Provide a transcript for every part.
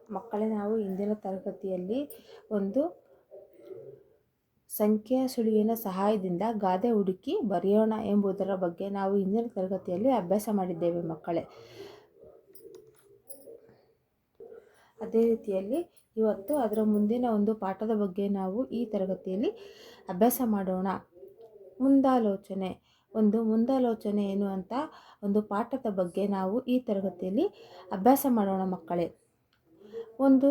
ಮಕ್ಕಳೇ, ನಾವು ಇಂದಿನ ತರಗತಿಯಲ್ಲಿ ಒಂದು ಸಂಖ್ಯಾ ಸುಳಿವಿನ ಸಹಾಯದಿಂದ ಗಾದೆ ಹುಡುಕಿ ಬರೆಯೋಣ ಎಂಬುದರ ಬಗ್ಗೆ ನಾವು ಇಂದಿನ ತರಗತಿಯಲ್ಲಿ ಅಭ್ಯಾಸ ಮಾಡಿದ್ದೇವೆ ಮಕ್ಕಳೇ. ಅದೇ ರೀತಿಯಲ್ಲಿ ಇವತ್ತು ಅದರ ಮುಂದಿನ ಒಂದು ಪಾಠದ ಬಗ್ಗೆ ನಾವು ಈ ತರಗತಿಯಲ್ಲಿ ಅಭ್ಯಾಸ ಮಾಡೋಣ. ಮುಂದಾಲೋಚನೆ. ಮುಂದಾಲೋಚನೆ ಎನ್ನುವಂಥ ಒಂದು ಪಾಠದ ಬಗ್ಗೆ ನಾವು ಈ ತರಗತಿಯಲ್ಲಿ ಅಭ್ಯಾಸ ಮಾಡೋಣ ಮಕ್ಕಳೇ. ಒಂದು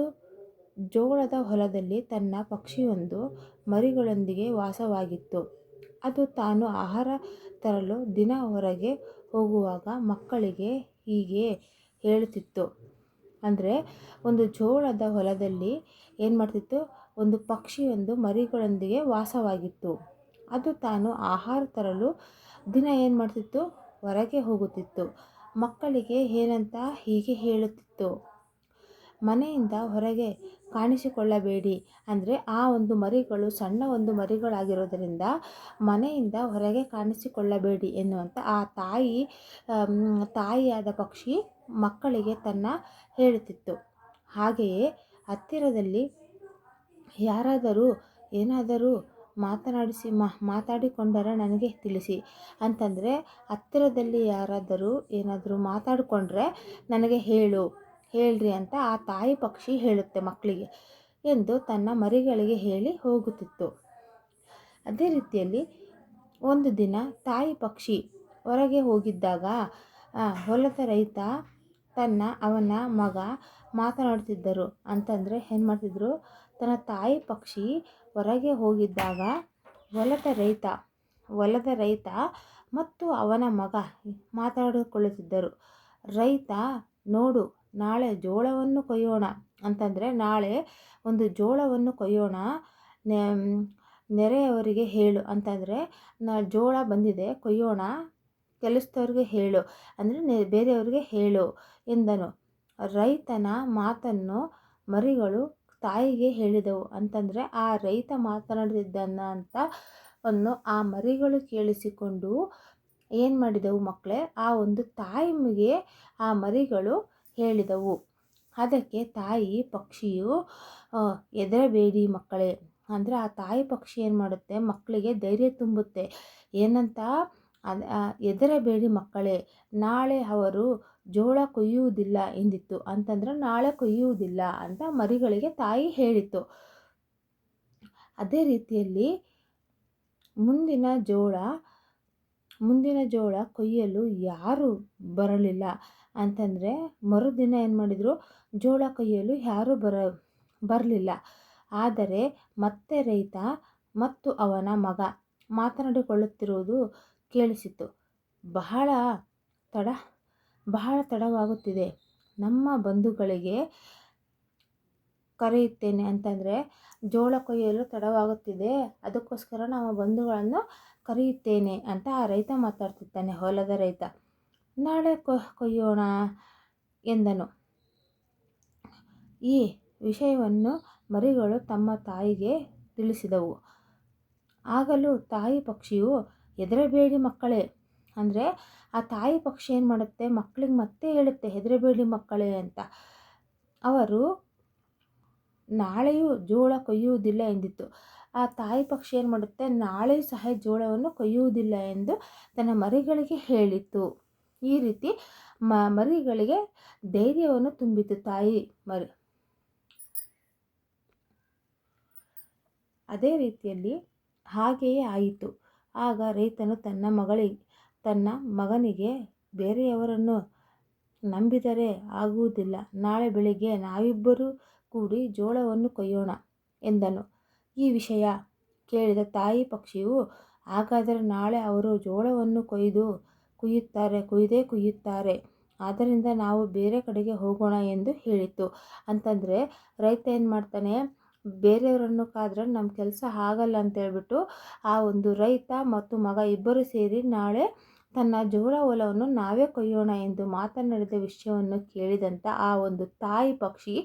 ಜೋಳದ ಹೊಲದಲ್ಲಿ ತನ್ನ ಪಕ್ಷಿಯೊಂದು ಮರಿಗಳೊಂದಿಗೆ ವಾಸವಾಗಿತ್ತು. ಅದು ತಾನು ಆಹಾರ ತರಲು ದಿನ ಹೊರಗೆ ಹೋಗುವಾಗ ಮಕ್ಕಳಿಗೆ ಹೀಗೆ ಹೇಳುತ್ತಿತ್ತು. ಅಂದರೆ ಒಂದು ಜೋಳದ ಹೊಲದಲ್ಲಿ ಏನು ಮಾಡ್ತಿತ್ತು, ಒಂದು ಪಕ್ಷಿಯೊಂದು ಮರಿಗಳೊಂದಿಗೆ ವಾಸವಾಗಿತ್ತು. ಅದು ತಾನು ಆಹಾರ ತರಲು ದಿನ ಏನು ಮಾಡ್ತಿತ್ತು, ಹೊರಗೆ ಹೋಗುತ್ತಿತ್ತು. ಮಕ್ಕಳಿಗೆ ಏನಂತ ಹೀಗೆ ಹೇಳುತ್ತಿತ್ತು, ಮನೆಯಿಂದ ಹೊರಗೆ ಕಾಣಿಸಿಕೊಳ್ಳಬೇಡಿ. ಅಂದರೆ ಆ ಒಂದು ಮರಿಗಳು ಸಣ್ಣ ಒಂದು ಮರಿಗಳಾಗಿರೋದರಿಂದ ಮನೆಯಿಂದ ಹೊರಗೆ ಕಾಣಿಸಿಕೊಳ್ಳಬೇಡಿ ಎನ್ನುವಂಥ ಆ ತಾಯಿಯಾದ ಪಕ್ಷಿ ಮಕ್ಕಳಿಗೆ ತನ್ನ ಹೇಳುತ್ತಿತ್ತು. ಹಾಗೆಯೇ ಹತ್ತಿರದಲ್ಲಿ ಯಾರಾದರೂ ಏನಾದರೂ ಮಾತಾಡಿಕೊಂಡರೆ ನನಗೆ ತಿಳಿಸಿ ಅಂತಂದರೆ, ಹತ್ತಿರದಲ್ಲಿ ಯಾರಾದರೂ ಏನಾದರೂ ಮಾತಾಡಿಕೊಂಡ್ರೆ ನನಗೆ ಹೇಳ್ರಿ ಅಂತ ಆ ತಾಯಿ ಪಕ್ಷಿ ಹೇಳುತ್ತೆ ಮಕ್ಕಳಿಗೆ ಎಂದು ತನ್ನ ಮರಿಗಳಿಗೆ ಹೇಳಿ ಹೋಗುತ್ತಿತ್ತು. ಅದೇ ರೀತಿಯಲ್ಲಿ ಒಂದು ದಿನ ತಾಯಿ ಪಕ್ಷಿ ಹೊರಗೆ ಹೋಗಿದ್ದಾಗ ಹೊಲದ ರೈತ ಅವನ ಮಗ ಮಾತನಾಡ್ತಿದ್ದರು. ಅಂತಂದರೆ ಏನು ಮಾಡ್ತಿದ್ರು, ತನ್ನ ತಾಯಿ ಪಕ್ಷಿ ಹೊರಗೆ ಹೋಗಿದ್ದಾಗ ಹೊಲದ ರೈತ ಮತ್ತು ಅವನ ಮಗ ಮಾತಾಡಿಕೊಳ್ಳುತ್ತಿದ್ದರು. ರೈತ, ನೋಡು, ನಾಳೆ ಜೋಳವನ್ನು ಕೊಯ್ಯೋಣ ಅಂತಂದರೆ ನಾಳೆ ಒಂದು ಜೋಳವನ್ನು ಕೊಯ್ಯೋಣ, ನೆರೆಯವರಿಗೆ ಹೇಳು ಅಂತಂದರೆ ಜೋಳ ಬಂದಿದೆ ಕೊಯ್ಯೋಣ, ಕೆಲಸದವ್ರಿಗೆ ಹೇಳು ಅಂದರೆ ಬೇರೆಯವರಿಗೆ ಹೇಳು ಎಂದನು. ರೈತನ ಮಾತನ್ನು ಮರಿಗಳು ತಾಯಿಗೆ ಹೇಳಿದವು. ಅಂತಂದರೆ ಆ ರೈತ ಮಾತನಾಡಿದ್ದನ್ನು ಆ ಮರಿಗಳು ಕೇಳಿಸಿಕೊಂಡು ಏನು ಮಾಡಿದವು ಮಕ್ಕಳೇ, ಆ ಒಂದು ತಾಯಿಗೆ ಆ ಮರಿಗಳು ಹೇಳಿದವು. ಅದಕ್ಕೆ ತಾಯಿ ಪಕ್ಷಿಯು ಹೆದರಬೇಡಿ ಮಕ್ಕಳೇ, ಅಂದರೆ ಆ ತಾಯಿ ಪಕ್ಷಿ ಏನು ಮಾಡುತ್ತೆ, ಮಕ್ಕಳಿಗೆ ಧೈರ್ಯ ತುಂಬುತ್ತೆ. ಏನಂತ, ಹೆದರಬೇಡಿ ಮಕ್ಕಳೇ, ನಾಳೆ ಅವರು ಜೋಳ ಕೊಯ್ಯುವುದಿಲ್ಲ ಎಂದಿತ್ತು. ಅಂತಂದರೆ ನಾಳೆ ಕೊಯ್ಯುವುದಿಲ್ಲ ಅಂತ ಮರಿಗಳಿಗೆ ತಾಯಿ ಹೇಳಿತ್ತು. ಅದೇ ರೀತಿಯಲ್ಲಿ ಮುಂದಿನ ಜೋಳ ಕೊಯ್ಯಲು ಯಾರೂ ಬರಲಿಲ್ಲ. ಅಂತಂದರೆ ಮರುದಿನ ಏನು ಮಾಡಿದರು, ಜೋಳ ಕೊಯ್ಯಲು ಯಾರೂ ಬರಲಿಲ್ಲ. ಆದರೆ ಮತ್ತೆ ರೈತ ಮತ್ತು ಅವನ ಮಗ ಮಾತನಾಡಿಕೊಳ್ಳುತ್ತಿರುವುದು ಕೇಳಿಸಿತು. ಬಹಳ ತಡವಾಗುತ್ತಿದೆ, ನಮ್ಮ ಬಂಧುಗಳಿಗೆ ಕರೆಯುತ್ತೇನೆ. ಅಂತಂದರೆ ಜೋಳ ಕೊಯ್ಯಲು ತಡವಾಗುತ್ತಿದೆ, ಅದಕ್ಕೋಸ್ಕರ ನಮ್ಮ ಬಂಧುಗಳನ್ನು ಕರೆಯುತ್ತೇನೆ ಅಂತ ಆ ರೈತ ಮಾತಾಡ್ತಿದ್ದಾನೆ, ಹೊಲದ ರೈತ. ನಾಳೆ ಕೊಯ್ಯೋಣ ಎಂದನು. ಈ ವಿಷಯವನ್ನು ಮರಿಗಳು ತಮ್ಮ ತಾಯಿಗೆ ತಿಳಿಸಿದವು. ಆಗಲೂ ತಾಯಿ ಪಕ್ಷಿಯು ಹೆದರಬೇಡಿ ಮಕ್ಕಳೇ, ಅಂದರೆ ಆ ತಾಯಿ ಪಕ್ಷಿ ಏನು ಮಾಡುತ್ತೆ, ಮಕ್ಕಳಿಗೆ ಮತ್ತೆ ಹೇಳುತ್ತೆ ಹೆದರಬೇಡಿ ಮಕ್ಕಳೇ ಅಂತ. ಅವರು ನಾಳೆಯೂ ಜೋಳ ಕೊಯ್ಯುವುದಿಲ್ಲ ಎಂದಿತ್ತು. ಆ ತಾಯಿ ಪಕ್ಷಿ ಏನು ಮಾಡುತ್ತೆ, ನಾಳೆಯೂ ಸಹ ಜೋಳವನ್ನು ಕೊಯ್ಯುವುದಿಲ್ಲ ಎಂದು ತನ್ನ ಮರಿಗಳಿಗೆ ಹೇಳಿತು. ಈ ರೀತಿ ಮರಿಗಳಿಗೆ ಧೈರ್ಯವನ್ನು ತುಂಬಿತು ತಾಯಿ ಮರಿ. ಅದೇ ರೀತಿಯಲ್ಲಿ ಹಾಗೆಯೇ ಆಯಿತು. ಆಗ ರೈತನು ತನ್ನ ಮಗನಿಗೆ, ಬೇರೆಯವರನ್ನು ನಂಬಿದರೆ ಆಗುವುದಿಲ್ಲ, ನಾಳೆ ಬೆಳಿಗ್ಗೆ ನಾವಿಬ್ಬರೂ ಕೂಡಿ ಜೋಳವನ್ನು ಕೊಯ್ಯೋಣ ಎಂದನು. ಈ ವಿಷಯ ಕೇಳಿದ ತಾಯಿ ಪಕ್ಷಿಯು, ಹಾಗಾದರೆ ನಾಳೆ ಅವರು ಜೋಳವನ್ನು ಕುಯ್ದೇ ಕುಯ್ಯುತ್ತಾರೆ, ಆದ್ದರಿಂದ ನಾವು ಬೇರೆ ಕಡೆಗೆ ಹೋಗೋಣ ಎಂದು ಹೇಳಿತು. ಅಂತಂದರೆ ರೈತ ಏನು ಮಾಡ್ತಾನೆ, ಬೇರೆಯವರನ್ನು ಕಾದ್ರೆ ನಮ್ಮ ಕೆಲಸ ಆಗಲ್ಲ ಅಂತೇಳ್ಬಿಟ್ಟು ಆ ಒಂದು ರೈತ ಮತ್ತು ಮಗ ಇಬ್ಬರು ಸೇರಿ ನಾಳೆ ತನ್ನ ಜೋಳ ಹೊಲವನ್ನು ನಾವೇ ಕೊಯ್ಯೋಣ ಎಂದು ಮಾತನಾಡಿದ ವಿಷಯವನ್ನು ಕೇಳಿದಂಥ ಆ ಒಂದು ತಾಯಿ ಪಕ್ಷಿ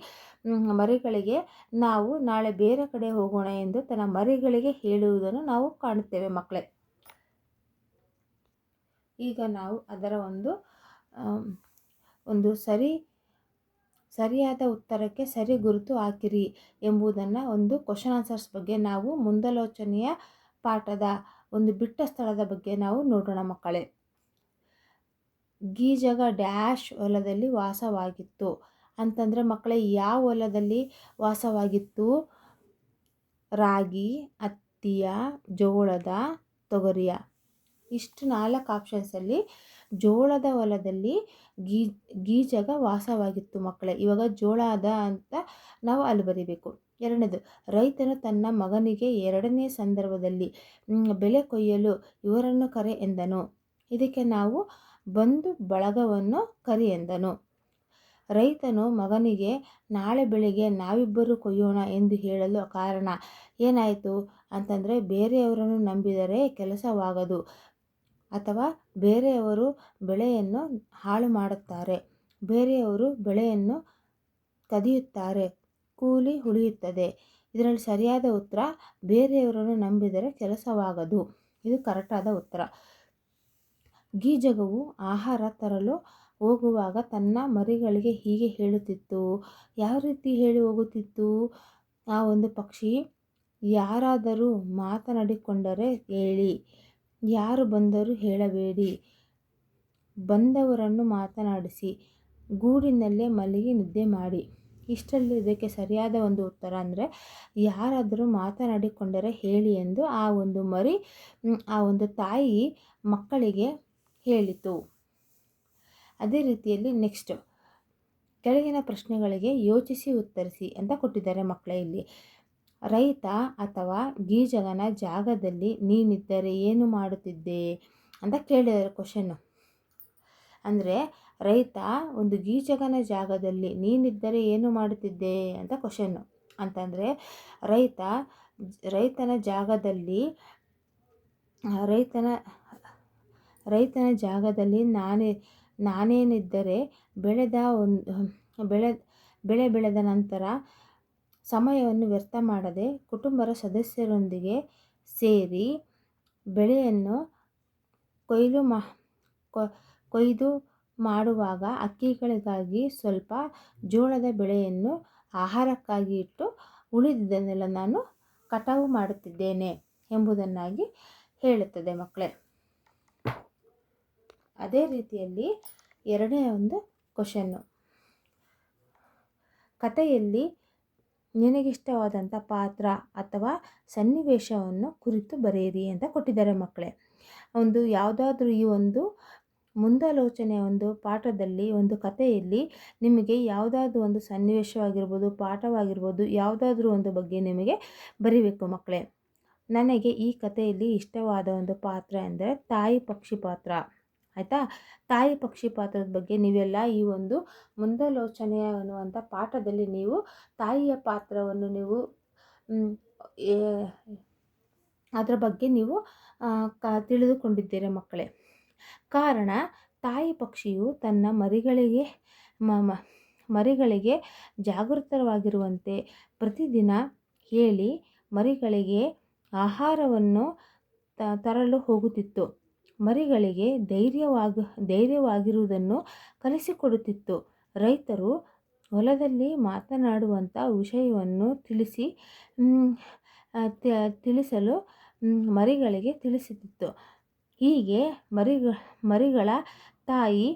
ಮರಿಗಳಿಗೆ, ನಾವು ನಾಳೆ ಬೇರೆ ಕಡೆ ಹೋಗೋಣ ಎಂದು ತನ್ನ ಮರಿಗಳಿಗೆ ಹೇಳುವುದನ್ನು ನಾವು ಕಾಣುತ್ತೇವೆ ಮಕ್ಕಳೇ. ಈಗ ನಾವು ಅದರ ಒಂದು ಸರಿಯಾದ ಉತ್ತರಕ್ಕೆ ಸರಿ ಗುರುತು ಹಾಕಿರಿ ಎಂಬುದನ್ನು ಒಂದು ಕ್ವಶನ್ ಆನ್ಸರ್ಸ್ ಬಗ್ಗೆ ನಾವು ಮುಂದಾಲೋಚನೆಯ ಪಾಠದ ಒಂದು ಬಿಟ್ಟ ಸ್ಥಳದ ಬಗ್ಗೆ ನಾವು ನೋಡೋಣ ಮಕ್ಕಳೇ. ಗೀಜಗ ಡ್ಯಾಶ್ ಹೊಲದಲ್ಲಿ ವಾಸವಾಗಿತ್ತು ಅಂತಂದರೆ ಮಕ್ಕಳೇ, ಯಾವ ಹೊಲದಲ್ಲಿ ವಾಸವಾಗಿತ್ತು? ರಾಗಿ, ಹತ್ತಿಯ, ಜೋಳದ, ತೊಗರಿಯ. ಇಷ್ಟು 4 ಆಪ್ಷನ್ಸಲ್ಲಿ ಜೋಳದ ಹೊಲದಲ್ಲಿ ಗೀಜಗ ವಾಸವಾಗಿತ್ತು ಮಕ್ಕಳೇ. ಇವಾಗ ಜೋಳದ ಅಂತ ನಾವು ಅಲ್ಲಿ ಬರೀಬೇಕು. ಎರಡನೇದು, ರೈತನು ತನ್ನ ಮಗನಿಗೆ 2ನೇ ಸಂದರ್ಭದಲ್ಲಿ ಬೆಳೆ ಕೊಯ್ಯಲು ಇವರನ್ನು ಕರೆ ಎಂದನು. ಇದಕ್ಕೆ ನಾವು ಬಂಧು ಬಳಗವನ್ನು ಕರೆ ಎಂದನು. ರೈತನು ಮಗನಿಗೆ ನಾಳೆ ಬೆಳಿಗ್ಗೆ ನಾವಿಬ್ಬರು ಕೊಯ್ಯೋಣ ಎಂದು ಹೇಳಲು ಕಾರಣ ಏನಾಯಿತು ಅಂತಂದರೆ, ಬೇರೆಯವರನ್ನು ನಂಬಿದರೆ ಕೆಲಸವಾಗದು ಅಥವಾ ಬೇರೆಯವರು ಬೆಳೆಯನ್ನು ಹಾಳು ಮಾಡುತ್ತಾರೆ, ಬೇರೆಯವರು ಬೆಳೆಯನ್ನು ಕದಿಯುತ್ತಾರೆ, ಕೂಲಿ ಉಳಿಯುತ್ತದೆ. ಇದರಲ್ಲಿ ಸರಿಯಾದ ಉತ್ತರ ಬೇರೆಯವರನ್ನು ನಂಬಿದರೆ ಕೆಲಸವಾಗದು. ಇದು ಕರೆಕ್ಟಾದ ಉತ್ತರ. ಗೀಜಗವು ಆಹಾರ ತರಲು ಹೋಗುವಾಗ ತನ್ನ ಮರಿಗಳಿಗೆ ಹೀಗೆ ಹೇಳುತ್ತಿತ್ತು. ಯಾವ ರೀತಿ ಹೇಳಿ ಹೋಗುತ್ತಿತ್ತು? ಆ ಒಂದು ಪಕ್ಷಿ, ಯಾರಾದರೂ ಮಾತನಾಡಿಕೊಂಡರೆ ಹೇಳಿ, ಯಾರು ಬಂದರೂ ಹೇಳಬೇಡಿ, ಬಂದವರನ್ನು ಮಾತನಾಡಿಸಿ, ಗೂಡಿನಲ್ಲೇ ಮಲಗಿ ನಿದ್ದೆ ಮಾಡಿ. ಇಷ್ಟರಲ್ಲಿ ಇದಕ್ಕೆ ಸರಿಯಾದ ಒಂದು ಉತ್ತರ ಅಂದರೆ, ಯಾರಾದರೂ ಮಾತನಾಡಿಕೊಂಡರೆ ಹೇಳಿ ಎಂದು ಆ ಒಂದು ಮರಿ, ಆ ಒಂದು ತಾಯಿ ಮಕ್ಕಳಿಗೆ ಹೇಳಿತು. ಅದೇ ರೀತಿಯಲ್ಲಿ ನೆಕ್ಸ್ಟ್, ಕೆಳಗಿನ ಪ್ರಶ್ನೆಗಳಿಗೆ ಯೋಚಿಸಿ ಉತ್ತರಿಸಿ ಅಂತ ಕೊಟ್ಟಿದ್ದಾರೆ ಮಕ್ಕಳೇ. ಇಲ್ಲಿ ರೈತ ಅಥವಾ ಗೀಜಗನ ಜಾಗದಲ್ಲಿ ನೀನಿದ್ದರೆ ಏನು ಮಾಡುತ್ತಿದ್ದೆ ಅಂತ ಕೇಳಿದ್ದಾರೆ ಕ್ವಶನ್ನು. ಅಂದರೆ ರೈತ ಒಂದು ಗೀಜಗನ ಜಾಗದಲ್ಲಿ ನೀನಿದ್ದರೆ ಏನು ಮಾಡುತ್ತಿದ್ದೆ ಅಂತ ಕ್ವಶನ್ನು. ಅಂತಂದರೆ ರೈತನ ಜಾಗದಲ್ಲಿ ನಾನೇನಿದ್ದರೆ ಬೆಳೆ ಬೆಳೆದ ನಂತರ ಸಮಯವನ್ನು ವ್ಯರ್ಥ ಮಾಡದೆ ಕುಟುಂಬದ ಸದಸ್ಯರೊಂದಿಗೆ ಸೇರಿ ಬೆಳೆಯನ್ನು ಕೊಯ್ದು ಮಾಡುವಾಗ ಹಕ್ಕಿಗಳಿಗಾಗಿ ಸ್ವಲ್ಪ ಜೋಳದ ಬೆಳೆಯನ್ನು ಆಹಾರಕ್ಕಾಗಿ ಇಟ್ಟು ಉಳಿದಿದ್ದನ್ನೆಲ್ಲ ನಾನು ಕಟಾವು ಮಾಡುತ್ತಿದ್ದೇನೆ ಎಂಬುದನ್ನಾಗಿ ಹೇಳುತ್ತದೆ ಮಕ್ಕಳೇ. ಅದೇ ರೀತಿಯಲ್ಲಿ ಎರಡನೇ ಒಂದು ಕ್ವಶನ್ನು, ಕಥೆಯಲ್ಲಿ ನಿನಗಿಷ್ಟವಾದಂಥ ಪಾತ್ರ ಅಥವಾ ಸನ್ನಿವೇಶವನ್ನು ಕುರಿತು ಬರೆಯಿರಿ ಅಂತ ಕೊಟ್ಟಿದ್ದಾರೆ ಮಕ್ಕಳೇ. ಯಾವುದಾದ್ರೂ ಈ ಒಂದು ಮುಂದಾಲೋಚನೆಯ ಒಂದು ಪಾಠದಲ್ಲಿ, ಒಂದು ಕಥೆಯಲ್ಲಿ ನಿಮಗೆ ಯಾವುದಾದ್ರೂ ಒಂದು ಸನ್ನಿವೇಶವಾಗಿರ್ಬೋದು, ಪಾಠವಾಗಿರ್ಬೋದು, ಯಾವುದಾದ್ರೂ ಒಂದು ಬಗ್ಗೆ ನಿಮಗೆ ಬರೀಬೇಕು ಮಕ್ಕಳೇ. ನನಗೆ ಈ ಕಥೆಯಲ್ಲಿ ಇಷ್ಟವಾದ ಒಂದು ಪಾತ್ರ ಎಂದರೆ ತಾಯಿ ಪಕ್ಷಿ ಪಾತ್ರ. ಆಯಿತಾ? ತಾಯಿ ಪಕ್ಷಿ ಪಾತ್ರದ ಬಗ್ಗೆ ನೀವೆಲ್ಲ ಈ ಒಂದು ಮುಂದಾಲೋಚನೆಯ ಅನ್ನುವಂಥ ಪಾಠದಲ್ಲಿ ನೀವು ತಾಯಿಯ ಪಾತ್ರವನ್ನು ನೀವು ಅದರ ಬಗ್ಗೆ ನೀವು ತಿಳಿದುಕೊಂಡಿದ್ದೀರಿ ಮಕ್ಕಳೇ. ಕಾರಣ, ತಾಯಿ ಪಕ್ಷಿಯು ತನ್ನ ಮರಿಗಳಿಗೆ ಜಾಗೃತವಾಗಿರುವಂತೆ ಪ್ರತಿದಿನ ಹೇಳಿ ಮರಿಗಳಿಗೆ ಆಹಾರವನ್ನು ತರಲು ಹೋಗುತ್ತಿತ್ತು. ಮರಿಗಳಿಗೆ ಧೈರ್ಯವಾಗಿರುವುದನ್ನು ಕಲಿಸಿಕೊಡುತ್ತಿತ್ತು. ರೈತರು ಹೊಲದಲ್ಲಿ ಮಾತನಾಡುವಂಥ ವಿಷಯವನ್ನು ತಿಳಿಸಲು ಮರಿಗಳಿಗೆ ತಿಳಿಸುತ್ತಿತ್ತು. ಹೀಗೆ ಮರಿಗಳ ತಾಯಿ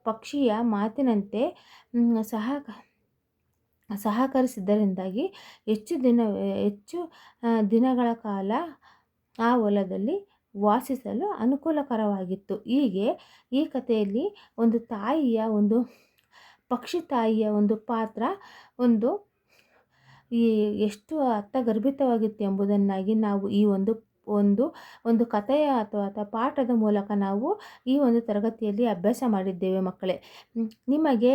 ಪಕ್ಷಿಯ ಮಾತಿನಂತೆ ಸಹಕರಿಸಿದ್ದರಿಂದಾಗಿ ಹೆಚ್ಚು ದಿನಗಳ ಕಾಲ ಆ ಹೊಲದಲ್ಲಿ ವಾಸಿಸಲು ಅನುಕೂಲಕರವಾಗಿತ್ತು. ಹೀಗೆ ಈ ಕಥೆಯಲ್ಲಿ ಒಂದು ಪಕ್ಷಿ ತಾಯಿಯ ಒಂದು ಪಾತ್ರ ಎಷ್ಟು ಅರ್ಥಗರ್ಭಿತವಾಗಿತ್ತು ಎಂಬುದನ್ನಾಗಿ ನಾವು ಈ ಒಂದು ಕಥೆಯ ಅಥವಾ ಪಾಠದ ಮೂಲಕ ನಾವು ಈ ಒಂದು ತರಗತಿಯಲ್ಲಿ ಅಭ್ಯಾಸ ಮಾಡಿದ್ದೇವೆ ಮಕ್ಕಳೇ. ನಿಮಗೆ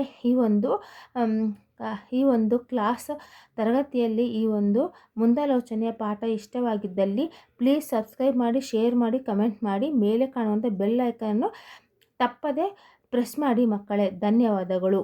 ಈ ಒಂದು ಕ್ಲಾಸ್ ತರಗತಿಯಲ್ಲಿ ಈ ಒಂದು ಮುಂದಾಲೋಚನೆಯ ಪಾಠ ಇಷ್ಟವಾಗಿದ್ದಲ್ಲಿ ಪ್ಲೀಸ್ ಸಬ್ಸ್ಕ್ರೈಬ್ ಮಾಡಿ, ಶೇರ್ ಮಾಡಿ, ಕಮೆಂಟ್ ಮಾಡಿ, ಮೇಲೆ ಕಾಣುವಂಥ ಬೆಲ್ ಐಕನ್ನು ತಪ್ಪದೆ ಪ್ರೆಸ್ ಮಾಡಿ ಮಕ್ಕಳೇ. ಧನ್ಯವಾದಗಳು.